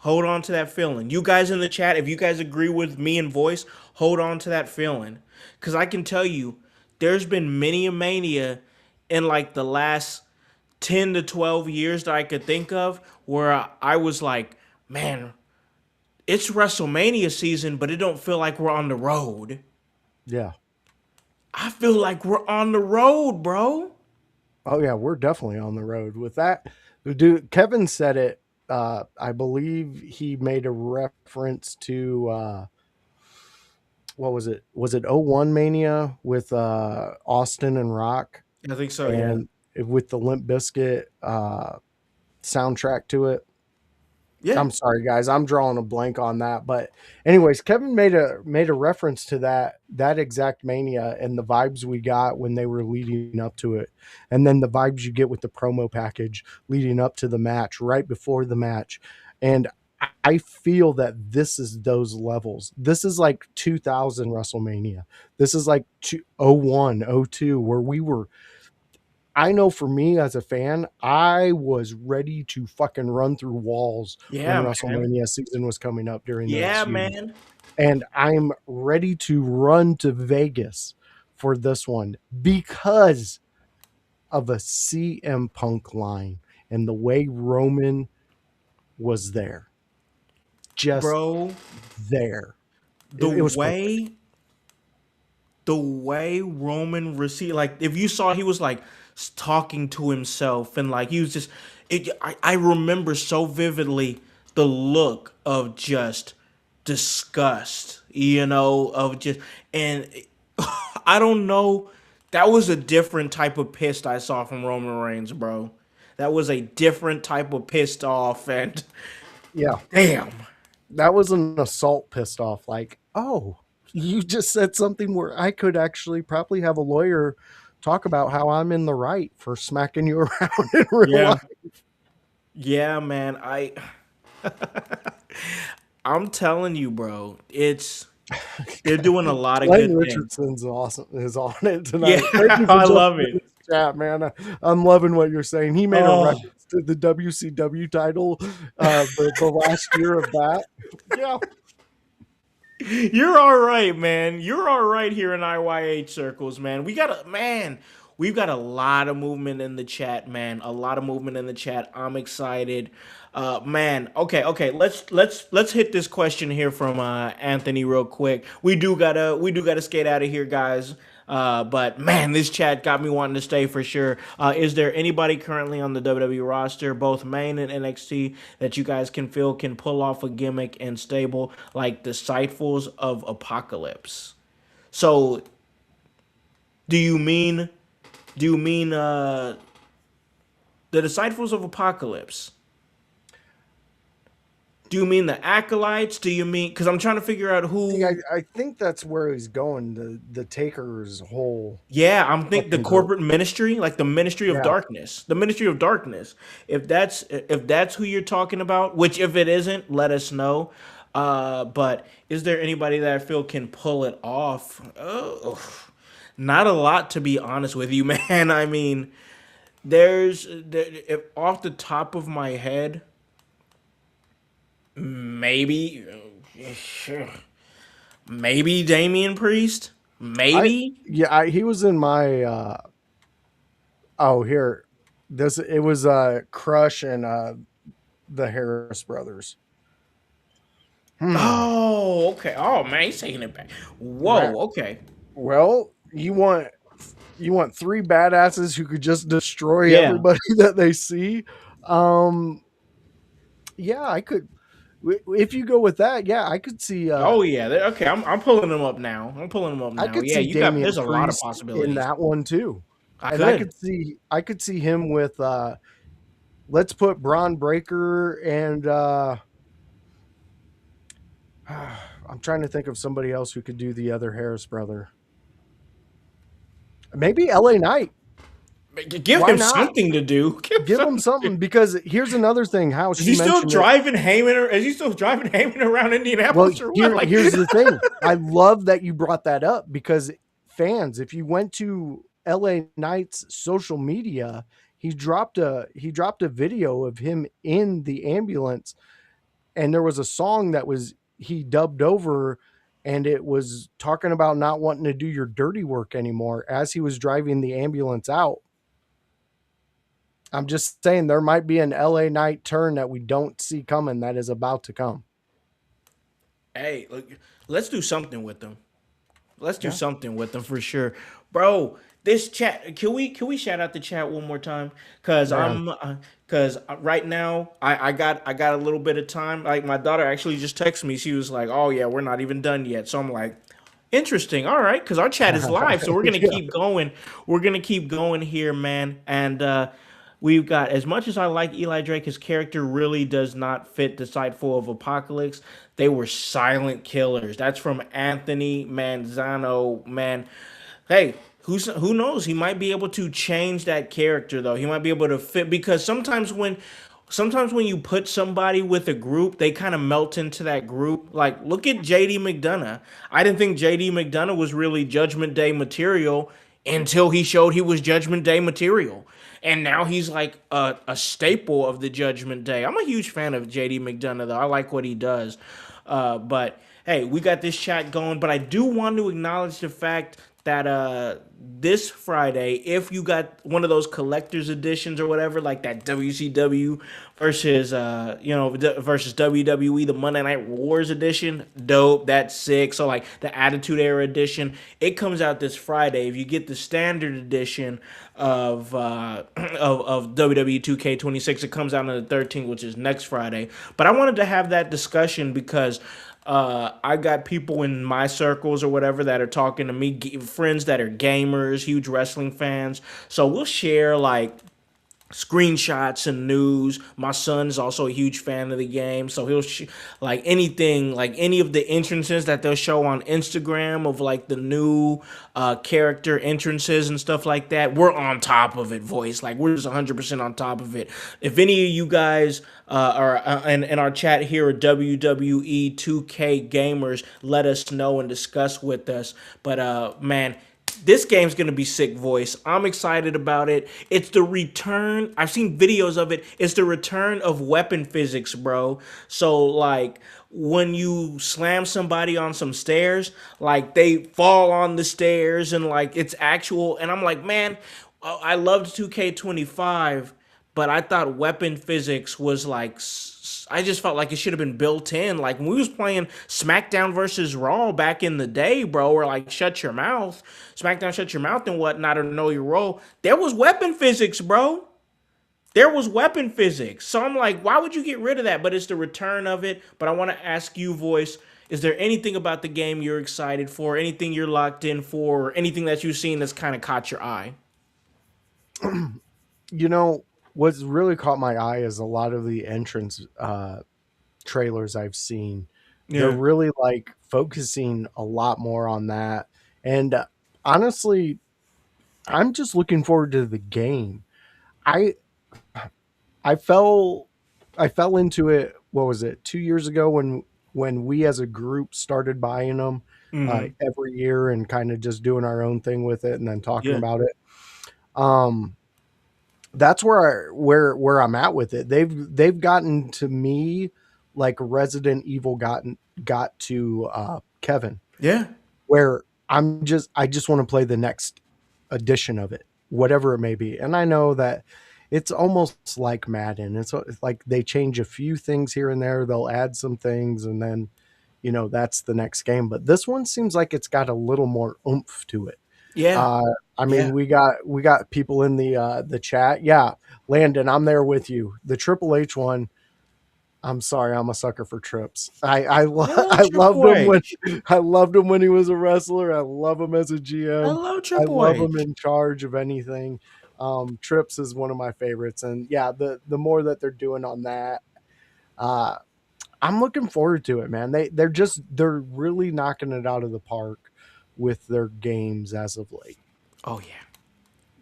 Hold on to that feeling. You guys in the chat, if you guys agree with me and voice, hold on to that feeling. Cause I can tell you, there's been many a mania in like the last 10 to 12 years that I could think of where I was like, man, it's WrestleMania season, but it don't feel like we're on the road. Yeah. I feel like we're on the road, bro. Oh yeah, we're definitely on the road with that. Dude, Kevin said it. I believe he made a reference to what was it? Was it '01 Mania with Austin and Rock, I think so, yeah. and with the Limp Bizkit soundtrack to it? Yeah. I'm sorry, guys. I'm drawing a blank on that. But anyways, Kevin made a reference to that exact Mania and the vibes we got when they were leading up to it, and then the vibes you get with the promo package leading up to the match, right before the match, and I feel that this is those levels. This is like 2000 WrestleMania. This is like 01, 02, where we were. I know for me as a fan, I was ready to fucking run through walls when Yeah, man. WrestleMania season was coming up during those Yeah, years. man. And I'm ready to run to Vegas for this one because of a CM Punk line and the way Roman was there. Just Bro, there. the It was perfect. way the way Roman received, like if you saw he was like talking to himself and like he was just I remember so vividly the look of just disgust, of just and I don't know. That was a different type of pissed I saw from Roman Reigns, bro. That was a different type of pissed off and Yeah. damn. That was an assault pissed off. Like, oh, you just said something where I could actually probably have a lawyer talk about how I'm in the right for smacking you around in real Yeah. life. Yeah, man. I'm telling you, bro. They're doing a lot of Glenn good things. Richardson's awesome is on it Yeah, tonight. Thank you for I love jumping in it. this chat, man. I'm loving what you're saying. He made a Oh, reference to the WCW title the last year of that. Yeah. you're all right, man. You're all right here in IYH circles, man. we've got a lot of movement in the chat, man. A lot of movement in the chat. I'm excited. Man, okay. Let's hit this question here from Anthony real quick. We do gotta skate out of here, guys. But man, this chat got me wanting to stay for sure. Is there anybody currently on the WWE roster, both main and NXT, that you guys can feel can pull off a gimmick and stable like Disciples of Apocalypse? So, do you mean the Disciples of Apocalypse? Do you mean the acolytes? Do you mean, because I'm trying to figure out who? I think that's where he's going. The Taker's whole Yeah, I'm think the fucking group. corporate ministry, like the Ministry of Yeah. Darkness, the Ministry of Darkness. If that's who you're talking about, which if it isn't, let us know. But is there anybody that I feel can pull it off? Not a lot, to be honest with you, man. I mean, if off the top of my head, maybe, maybe Damian Priest, maybe. He was in my here. It was Crush and the Harris brothers. Oh, okay. Oh man, he's taking it back. Right. Whoa, okay. Well, you want three badasses who could just destroy Yeah. everybody that they see. Yeah, I could. If you go with that, yeah, I could see. Oh yeah. Okay, I'm pulling them up now. I'm pulling them up now. I could Yeah, see you got. Damian There's a lot of Priest possibilities. in that one too, I and could. I could see him with. Let's put Braun Breaker and. I'm trying to think of somebody else who could do the other Harris brother. Maybe LA Knight. Give Why him not? something to do. Give him something, because here's another thing. House, Is he still driving Heyman? Is he still driving Heyman around Well, Indianapolis or what? Like, here's the thing. I love that you brought that up, because fans, if you went to LA Knight's social media, he dropped a video of him in the ambulance, and there was a song that was he dubbed over, and it was talking about not wanting to do your dirty work anymore as he was driving the ambulance out. I'm just saying there might be an LA Knight turn that we don't see coming that is about to come. hey, look, let's do something with them. Let's do something with them for sure, bro. This chat, can we shout out the chat one more time? Cause right now I got a little bit of time. Like my daughter actually just texted me. She was like, "Oh yeah, we're not even done yet." So I'm like, interesting. All right, because our chat is live, so we're gonna keep going. We're gonna keep going here, man. And we've got, as much as I like Eli Drake, his character really does not fit Disciple of Apocalypse. They were silent killers. That's from Anthony Manzano, man. Hey, who knows? He might be able to change that character though. He might be able to fit, because sometimes when you put somebody with a group, they kind of melt into that group. Like, look at JD McDonough. I didn't think JD McDonough was really Judgment Day material until he showed he was Judgment Day material. And now he's like a staple of the Judgment Day. I'm a huge fan of JD McDonough, though. I like what he does. But hey, we got this chat going. But I do want to acknowledge the fact that this Friday, if you got one of those collector's editions or whatever, like that WCW versus versus WWE, the Monday Night Wars edition, dope, that's sick. So like the Attitude Era edition, it comes out this Friday. If you get the standard edition of WWE 2K26, it comes out on the 13th, which is next Friday. But I wanted to have that discussion because I got people in my circles or whatever that are talking to me, friends that are gamers, huge wrestling fans. So we'll share like screenshots and news. My son's also a huge fan of the game, so he'll like anything, like any of the entrances that they'll show on Instagram of like the new character entrances and stuff like that. We're on top of it, voice. Like we're just 100% on top of it. If any of you guys are in our chat here are WWE 2K gamers, let us know and discuss with us. But man, this game's going to be sick, voice. I'm excited about it. It's the return. I've seen videos of it. It's the return of weapon physics, bro. So, like, when you slam somebody on some stairs, like, they fall on the stairs and, like, it's actual. And I'm like, man, I loved 2K25, but I thought weapon physics was like I just felt like it should have been built in. Like when we was playing SmackDown versus Raw back in the day, bro, or like Shut Your Mouth, SmackDown Shut Your Mouth and whatnot, or Know Your Role. There was weapon physics, bro. There was weapon physics. So I'm like, why would you get rid of that? But it's the return of it. But I want to ask you, Voice, is there anything about the game you're excited for? Anything you're locked in for? Or anything that you've seen that's kind of caught your eye? You know, what's really caught my eye is a lot of the entrance trailers I've seen. They're Yeah. really like focusing a lot more on that. And honestly, I'm just looking forward to the game. I I fell I fell into it. What was it? 2 years ago when we as a group started buying them Mm-hmm. every year and kind of just doing our own thing with it and then talking Yeah. about it. Um, that's where I'm at with it. They've gotten to me like Resident Evil got to Kevin, Yeah. where I just want to play the next edition of it, whatever it may be. And I know that it's almost like Madden. It's like they change a few things here and there. They'll add some things, and then that's the next game. But this one seems like it's got a little more oomph to it. Yeah. Uh, I mean, Yeah. we got people in the chat. Yeah, Landon, I'm there with you. The Triple H one. I'm sorry, I'm a sucker for trips. Oh, I loved Triple him when H. I loved him when he was a wrestler. I love him as a I GM. love I Triple love him H. in charge of anything. Trips is one of my favorites, and yeah, the more that they're doing on that, uh, I'm looking forward to it, man. They're really knocking it out of the park with their games as of late. Oh yeah.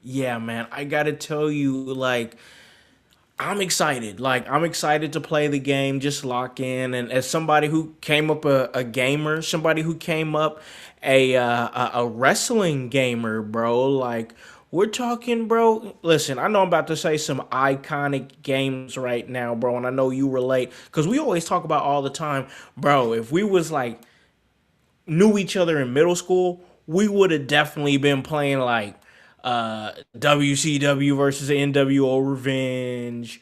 Yeah, man. I gotta tell you, like, I'm excited. Like, I'm excited to play the game, just lock in. And as somebody who came up a gamer, somebody who came up a wrestling gamer, bro. Like, we're talking, bro. Listen, I know I'm about to say some iconic games right now, bro, and I know you relate because we always talk about all the time, bro. If we was like knew each other in middle school, we would have definitely been playing like WCW versus NWO Revenge,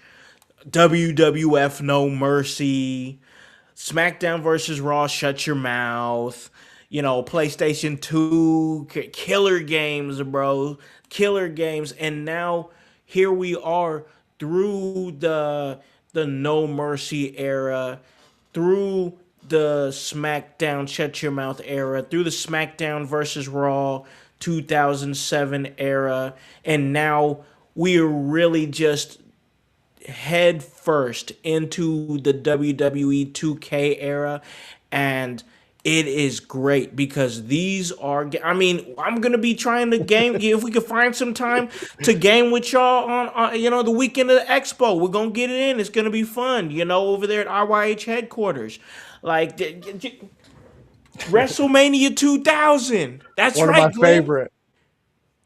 WWF No Mercy, SmackDown versus Raw Shut Your Mouth, PlayStation 2, killer games, bro. Killer games. And now here we are through the No Mercy era, through the SmackDown Shut Your Mouth era, through the SmackDown versus Raw 2007 era, and now we are really just head first into the WWE 2K era, and it is great because these are. I mean, I'm gonna be trying to game if we could find some time to game with y'all on the weekend of the expo. We're gonna get it in. It's gonna be fun, over there at RYH headquarters, like WrestleMania 2000. That's One of my right, Glenn. favorite.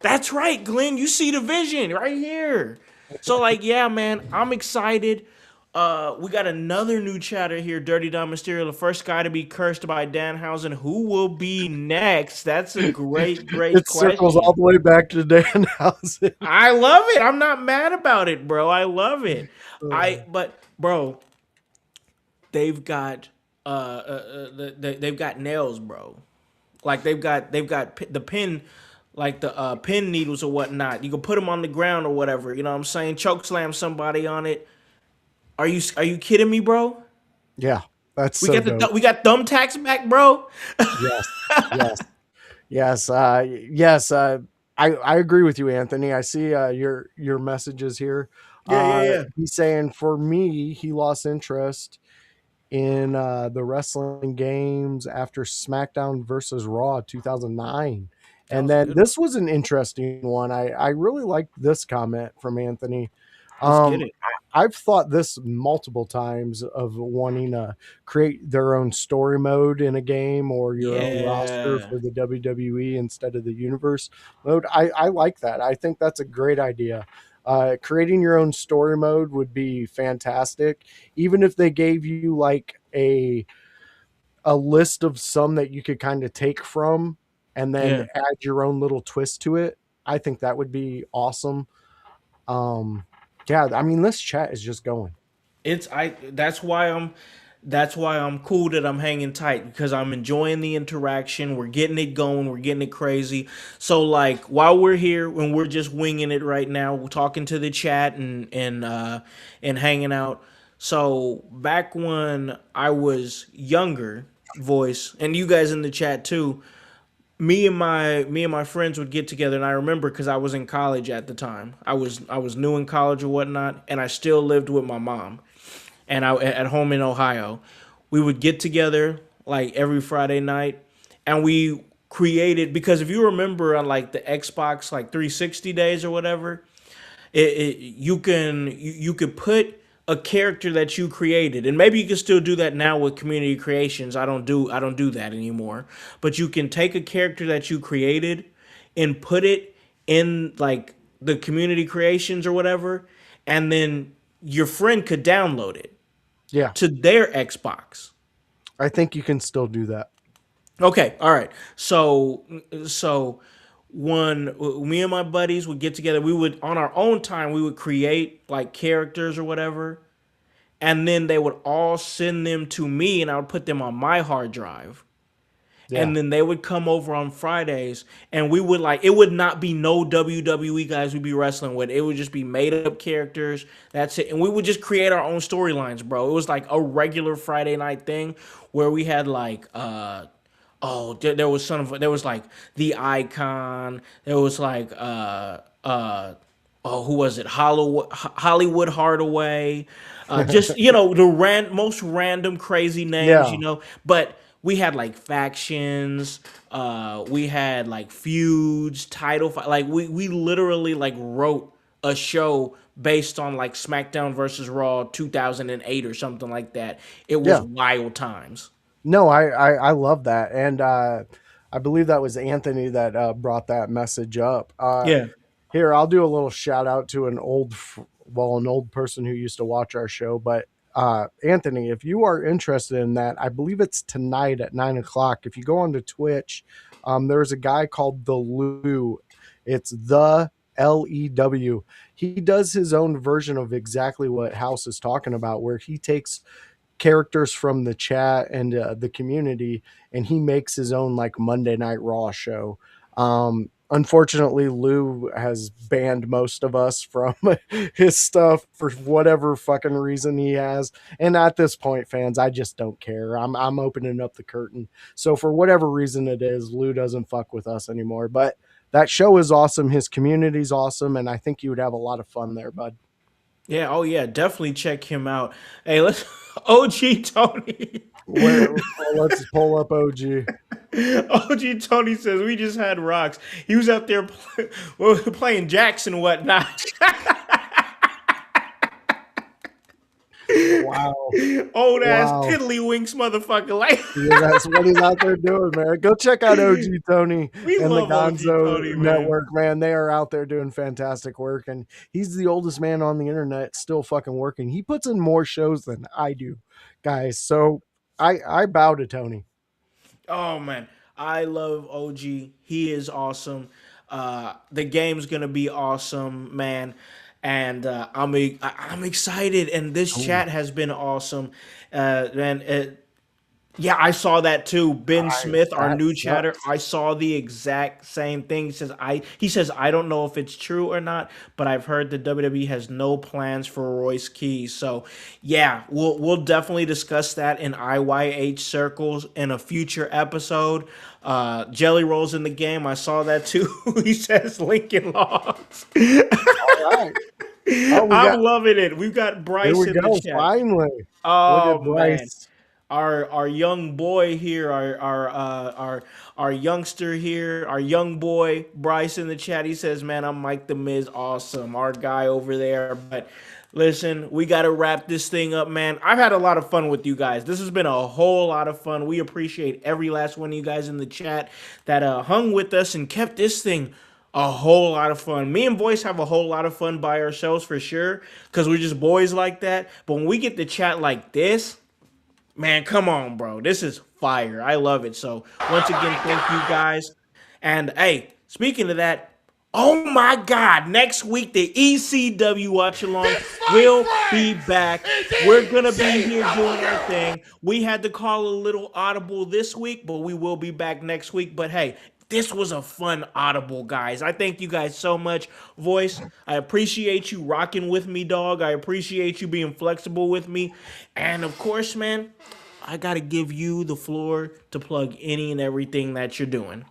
That's right, Glenn. You see the vision right here. So, like, yeah, man, I'm excited. We got another new chatter here. Dirty Dom Mysterio, the first guy to be cursed by Danhausen. Who will be next? That's a great, great It circles all question. the way back to Danhausen. I love it. I'm not mad about it, bro. I love it. But bro, they've got they've got nails, bro. Like they've got the pin, like the pin needles or whatnot. You can put them on the ground or whatever. You know what I'm saying? Choke slam somebody on it. Are you kidding me, bro? Yeah, that's We so got dope. we got thumbtacks back, bro. Yes, yes, yes, yes. I agree with you, Anthony. I see your messages here. Yeah, yeah, yeah. He's saying for me, he lost interest in the wrestling games after SmackDown versus Raw 2009. That And was a then good one. this was an interesting one. I really liked this comment from Anthony. Let's get Um, it. I've thought this multiple times of wanting to create their own story mode in a game or your own roster Yeah, for the WWE instead of the universe mode. I like that. I think that's a great idea. Creating your own story mode would be fantastic, even if they gave you like a list of some that you could kind of take from and then yeah, add your own little twist to it. I think that would be awesome. Um, yeah, I mean, this chat is just going. It's I that's why I'm cool that I'm hanging tight because I'm enjoying the interaction. We're getting it going. We're getting it crazy. So like while we're here, when we're just winging it right now, we're talking to the chat and hanging out. So back when I was younger, voice, and you guys in the chat too, me and my friends would get together, and I remember because I was in college at the time. I was new in college or whatnot, and I still lived with my mom and I at home in Ohio. We would get together like every Friday night, and we created because if you remember on like the Xbox like 360 days or whatever, you could put a character that you created, and maybe you can still do that now with community creations. I don't do that anymore, but you can take a character that you created and put it in like the community creations or whatever, and then your friend could download it Yeah, to their Xbox. I think you can still do that. Okay, all right. So when me and my buddies would get together, we would on our own time we would create like characters or whatever, and then they would all send them to me, and I would put them on my hard drive. Yeah, And then they would come over on Fridays, and we would like it would not be no WWE guys we'd be wrestling with. It would just be made up characters. That's it, and we would just create our own storylines, bro. It was like a regular Friday night thing where we had like there was there was like the Icon. There was like who was it? Hollywood Hardaway. Just the most random crazy names, yeah, but we had like factions, we had like feuds, title fight. Like we literally like wrote a show based on like SmackDown versus Raw 2008 or something like that. It was yeah. wild times. No, I love that, and I believe that was Anthony that brought that message up. Yeah. Here, I'll do a little shout out to an old person who used to watch our show. But Anthony, if you are interested in that, I believe it's tonight at 9 o'clock. If you go onto Twitch, there's a guy called the Lou. It's the Lew. He does his own version of exactly what House is talking about, where he takes characters from the chat and the community, and he makes his own like Monday Night Raw show. Unfortunately, Lou has banned most of us from his stuff for whatever fucking reason he has. And at this point, fans, I just don't care. I'm opening up the curtain. So for whatever reason it is, Lou doesn't fuck with us anymore. But that show is awesome. His community's awesome, and I think you would have a lot of fun there, bud. Yeah, oh yeah, definitely check him out. Hey, let's OG Tony. Let's pull up OG. OG Tony says we just had rocks. He was out there playing jacks and whatnot. Wow. Old ass Wow. tiddlywinks motherfucker. Like Yeah, that's what he's out there doing, man. Go check out OG Tony we and the love OG Gonzo Tony, man. Network, man. They are out there doing fantastic work, and he's the oldest man on the internet, still fucking working. He puts in more shows than I do, guys. So I bow to Tony. Oh man, I love OG. He is awesome. The game's gonna be awesome, man. And I'm excited. And this Ooh, chat has been awesome. And yeah, I saw that too. Ben Smith, our that new chatter, sucks. I saw the exact same thing. He says I don't know if it's true or not, but I've heard the WWE has no plans for Royce Keys. So yeah, we'll definitely discuss that in IYH circles in a future episode. Jelly Rolls in the game, I saw that too. He says Lincoln Logs. All right. Oh, I'm loving it. We've got here Bryce we in the go. chat. Finally, look Oh at man, Bryce. our young boy here, our youngster here, our young boy Bryce in the chat. He says, "Man, I'm Mike the Miz, awesome." Our guy over there. But listen, we got to wrap this thing up, man. I've had a lot of fun with you guys. This has been a whole lot of fun. We appreciate every last one of you guys in the chat that hung with us and kept this thing a whole lot of fun. Me and Voice have a whole lot of fun by ourselves for sure, because we're just boys like that. But when we get to chat like this, man, come on, bro. This is fire. I love it. So once again, thank you guys. And hey, speaking of that, Oh my God! Next week, the ECW Watch Along will be back. We're gonna be here doing our thing. We had to call a little audible this week, but we will be back next week. But hey, this was a fun audible, guys. I thank you guys so much. Voice, I appreciate you rocking with me, dog. I appreciate you being flexible with me. And of course, man, I gotta give you the floor to plug any and everything that you're doing.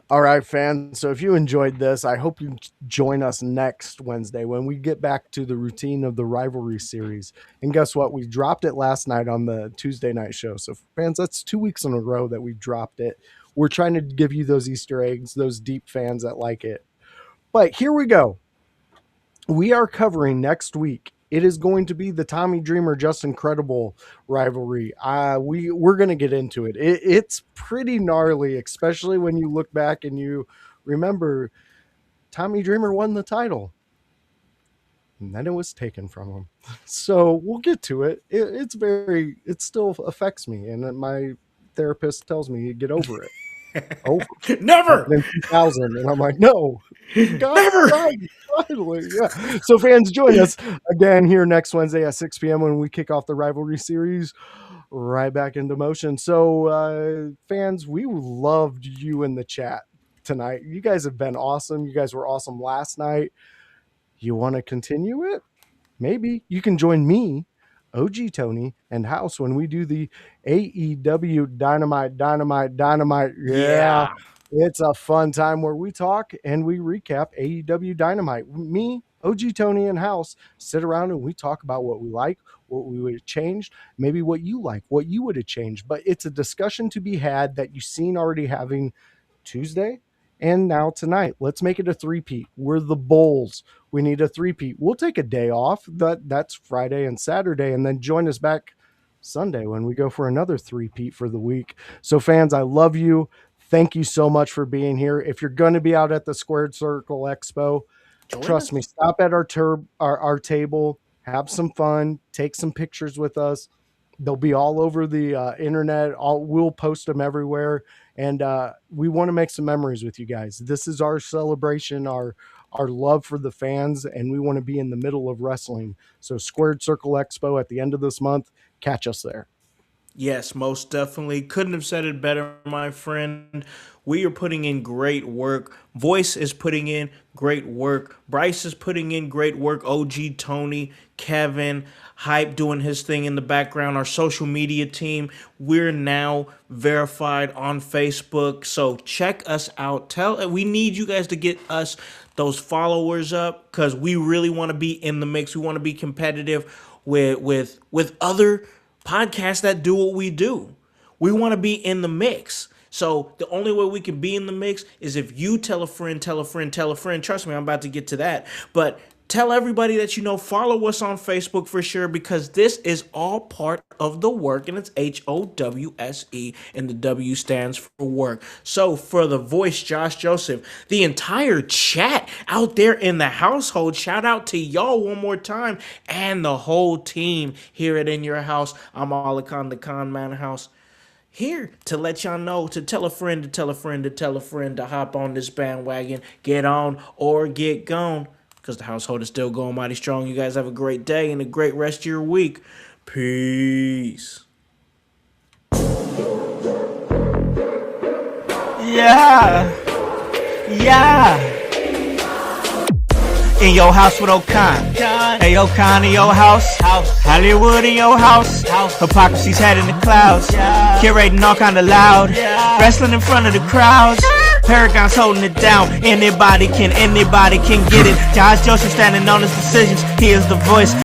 All right, fans. So if you enjoyed this, I hope you join us next Wednesday when we get back to the routine of the rivalry series. And guess what? We dropped it last night on the Tuesday night show. So fans, that's 2 weeks in a row that we dropped it. We're trying to give you those Easter eggs, those deep fans that like it. But here we go. We are covering next week. It is going to be the Tommy Dreamer Just Incredible rivalry. We're going to get into it. It's pretty gnarly, especially when you look back and you remember Tommy Dreamer won the title. And then it was taken from him. So we'll get to it. It still affects me. And my therapist tells me, get over it. Over. Never! In 2000. And I'm like, no. God, Never! God, finally. Yeah. So fans, join us again here next Wednesday at 6 p.m. when we kick off the rivalry series right back into motion. So fans, we loved you in the chat tonight. You guys have been awesome. You guys were awesome last night. You want to continue it? Maybe you can join me, OG Tony, and Howse when we do the AEW Dynamite. Yeah. It's a fun time where we talk and we recap AEW Dynamite. Me, OG Tony, and Howse sit around and we talk about what we like, what we would have changed, maybe what you like, what you would have changed. But it's a discussion to be had that you've seen already having Tuesday and now tonight. Let's make it a three-peat. We're the Bulls. We need a three-peat. We'll take a day off. That's Friday and Saturday, and then join us back Sunday when we go for another three-peat for the week. So fans, I love you. Thank you so much for being here. If you're going to be out at the Squared Circle Expo, trust me, stop at our table, have some fun, take some pictures with us. They'll be all over the internet. We'll post them everywhere. And we want to make some memories with you guys. This is our celebration, our love for the fans, and we want to be in the middle of wrestling. So Squared Circle Expo at the end of this month, catch us there. Yes, most definitely. Couldn't have said it better, my friend. We are putting in great work. Voice is putting in great work. Bryce is putting in great work. OG Tony, Kevin, Hype doing his thing in the background. Our social media team. We're now verified on Facebook. So check us out. We need you guys to get us those followers up because we really want to be in the mix. We want to be competitive with other podcasts that do what we do. We want to be in the mix. So the only way we can be in the mix is if you tell a friend, tell a friend, tell a friend. Trust me, I'm about to get to that. But tell everybody that you know. Follow us on Facebook for sure because this is all part of the work, and it's HOWSE, and the W stands for work. So for the Voice, Josh Joseph, the entire chat out there in the household, shout out to y'all one more time, and the whole team here at In Your House. I'm Alakan, the Con Man House, here to let y'all know, to tell a friend, to tell a friend, to tell a friend to hop on this bandwagon, get on or get gone. Because the household is still going mighty strong. You guys have a great day and a great rest of your week. Peace. Yeah. In your house with O'Con. Hey, O'Con in your house. Hollywood in your house. Hypocrisy's head in the clouds. Curating all kind of loud. Wrestling in front of the crowds. Paragon's holding it down. Anybody can get it. Josh Joseph standing on his decisions. He is the voice.